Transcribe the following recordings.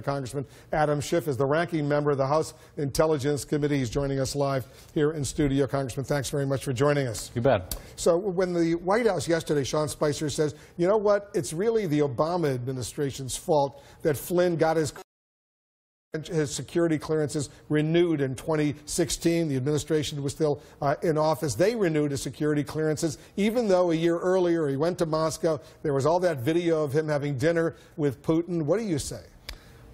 Congressman Adam Schiff is the ranking member of the House Intelligence Committee. He's joining us live here in studio. Congressman, thanks very much for joining us. You bet. So when the White House yesterday, Sean Spicer says, you know what, it's really the Obama administration's fault that Flynn got his security clearances renewed in 2016. The administration was still in office. They renewed his security clearances, even though a year earlier he went to Moscow. There was all that video of him having dinner with Putin. What do you say?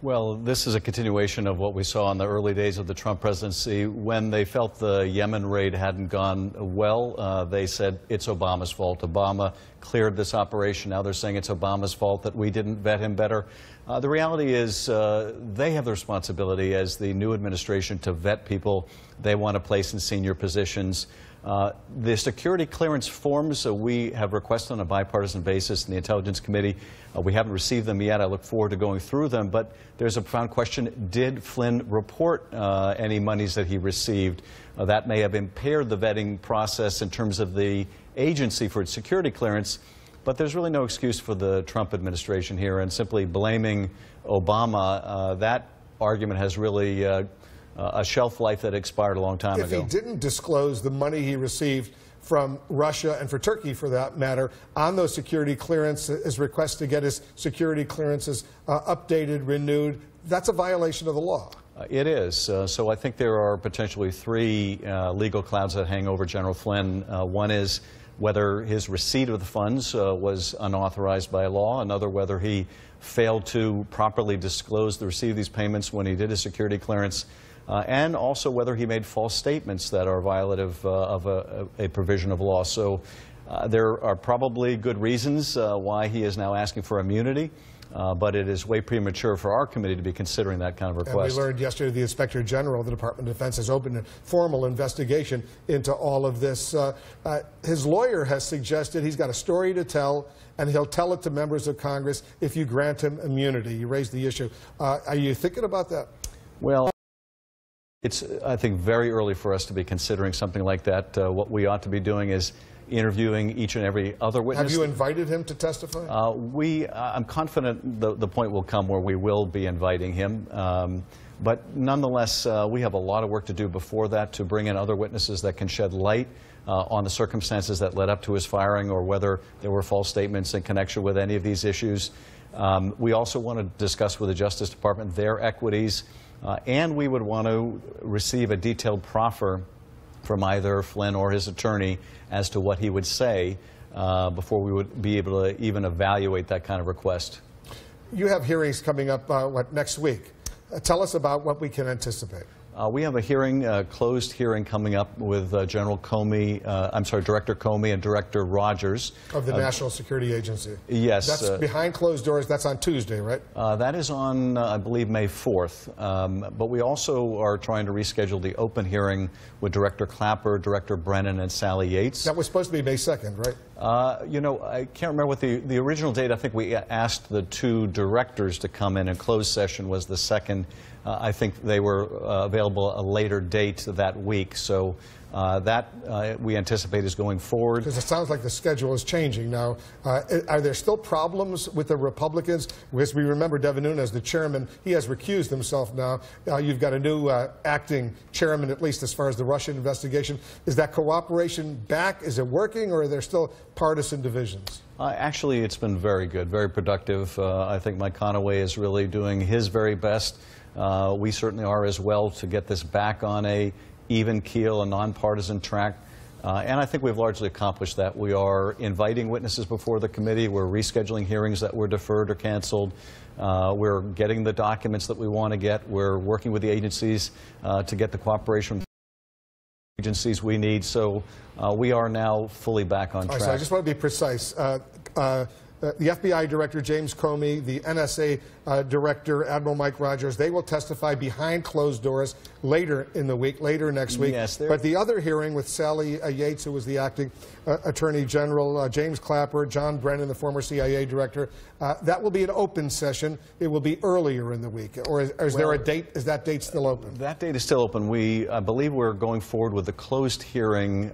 Well, this is a continuation of what we saw in the early days of the Trump presidency. When they felt the Yemen raid hadn't gone well, they said it's Obama's fault. Obama cleared this operation. Now they're saying it's Obama's fault that we didn't vet him better. The reality is they have the responsibility as the new administration to vet people they want to place in senior positions. The security clearance forms we have requested on a bipartisan basis in the Intelligence Committee. We haven't received them yet. I look forward to going through them. But there's a profound question. Did Flynn report any monies that he received? That may have impaired the vetting process in terms of the agency for its security clearance. But there's really no excuse for the Trump administration here. And simply blaming Obama, that argument has really a shelf life that expired a long time ago. If he didn't disclose the money he received from Russia and for Turkey, for that matter, on those security clearances, his request to get his security clearances updated, renewed, that's a violation of the law. It is. So I think there are potentially three legal clouds that hang over General Flynn. One is whether his receipt of the funds was unauthorized by law, another whether he failed to properly disclose the receipt of these payments when he did his security clearance, and also whether he made false statements that are violative of a provision of law. So there are probably good reasons why he is now asking for immunity. But it is way premature for our committee to be considering that kind of request. And we learned yesterday the Inspector General of the Department of Defense has opened a formal investigation into all of this. His lawyer has suggested he's got a story to tell, and he'll tell it to members of Congress if you grant him immunity. You raised the issue. Are you thinking about that? Well, it's, I think, very early for us to be considering something like that. What we ought to be doing is interviewing each and every other witness. Have you invited him to testify? I'm confident the point will come where we will be inviting him. But nonetheless, we have a lot of work to do before that to bring in other witnesses that can shed light on the circumstances that led up to his firing or whether there were false statements in connection with any of these issues. We also want to discuss with the Justice Department their equities, and we would want to receive a detailed proffer from either Flynn or his attorney as to what he would say before we would be able to even evaluate that kind of request. You have hearings coming up, next week? Tell us about what we can anticipate. We have a hearing, closed hearing coming up with Director Comey and Director Rogers. Of the National Security Agency. Yes. That's behind closed doors. That's on Tuesday, right? That is on, I believe, May 4th. But we also are trying to reschedule the open hearing with Director Clapper, Director Brennan, and Sally Yates. That was supposed to be May 2nd, right? You know, I can't remember what the original date. I think we asked the two directors to come in, and closed session was the 2nd. I think they were available a later date that week, so that we anticipate is going forward. Because it sounds like the schedule is changing now. Are there still problems with the Republicans? Because we remember Devin Nunes, the chairman, he has recused himself now. You've got a new acting chairman, at least as far as the Russian investigation. Is that cooperation back? Is it working, or are there still partisan divisions? Actually, it's been very good, very productive. I think Mike Conaway is really doing his very best. We certainly are as well to get this back on a even keel, a nonpartisan track. And I think we've largely accomplished that. We are inviting witnesses before the committee. We're rescheduling hearings that were deferred or canceled. We're getting the documents that we want to get. We're working with the agencies to get the cooperation from agencies we need. So we are now fully back on track. So I just want to be precise. The FBI Director, James Comey, the NSA Director, Admiral Mike Rogers, they will testify behind closed doors later in the week, later next week. Yes, but the other hearing with Sally Yates, who was the acting Attorney General, James Clapper, John Brennan, the former CIA Director, that will be an open session. It will be earlier in the week. Or is there a date? Is that date still open? That date is still open. I believe we're going forward with the closed hearing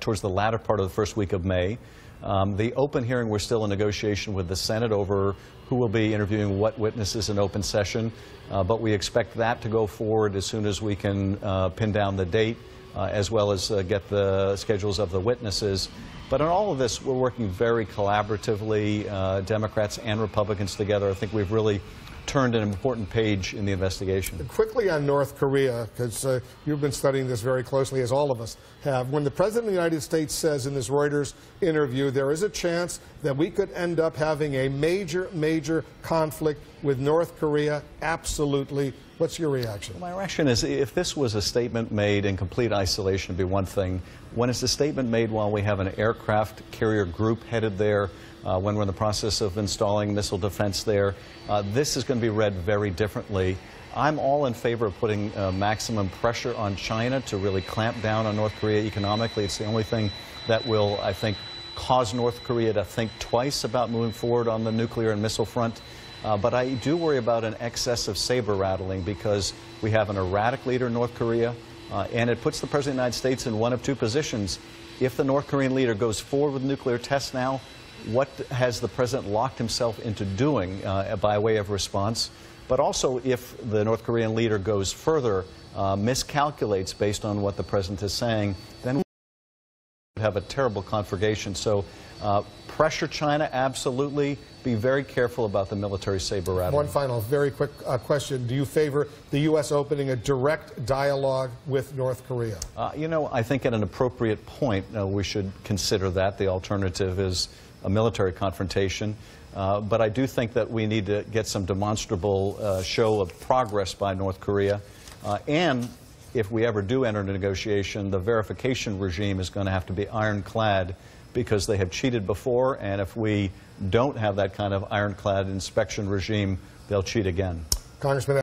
towards the latter part of the first week of May. The open hearing, we're still in negotiation with the Senate over who will be interviewing what witnesses in open session, but we expect that to go forward as soon as we can pin down the date, as well as get the schedules of the witnesses. But in all of this, we're working very collaboratively, Democrats and Republicans together. I think we've really turned an important page in the investigation. Quickly on North Korea, because you've been studying this very closely, as all of us have. When the President of the United States says in this Reuters interview there is a chance that we could end up having a major conflict with North Korea, absolutely. What's your reaction? Well, my reaction is if this was a statement made in complete isolation, it'd be one thing. When it's a statement made while we have an aircraft carrier group headed there, when we're in the process of installing missile defense there, this is going to be read very differently. I'm all in favor of putting maximum pressure on China to really clamp down on North Korea economically. It's the only thing that will, I think, cause North Korea to think twice about moving forward on the nuclear and missile front. But I do worry about an excess of saber rattling because we have an erratic leader in North Korea, and it puts the President of the United States in one of two positions. If the North Korean leader goes forward with nuclear tests now, what has the President locked himself into doing by way of response? But also, if the North Korean leader goes further, miscalculates based on what the President is saying, then we would have a terrible conflagration. So pressure China, absolutely. Be very careful about the military saber rattling. One final, very quick question. Do you favor the U.S. opening a direct dialogue with North Korea? You know, I think at an appropriate point we should consider that. The alternative is a military confrontation. But I do think that we need to get some demonstrable show of progress by North Korea. And if we ever do enter into negotiation, the verification regime is going to have to be ironclad because they have cheated before, and if we don't have that kind of ironclad inspection regime, they'll cheat again. Congressman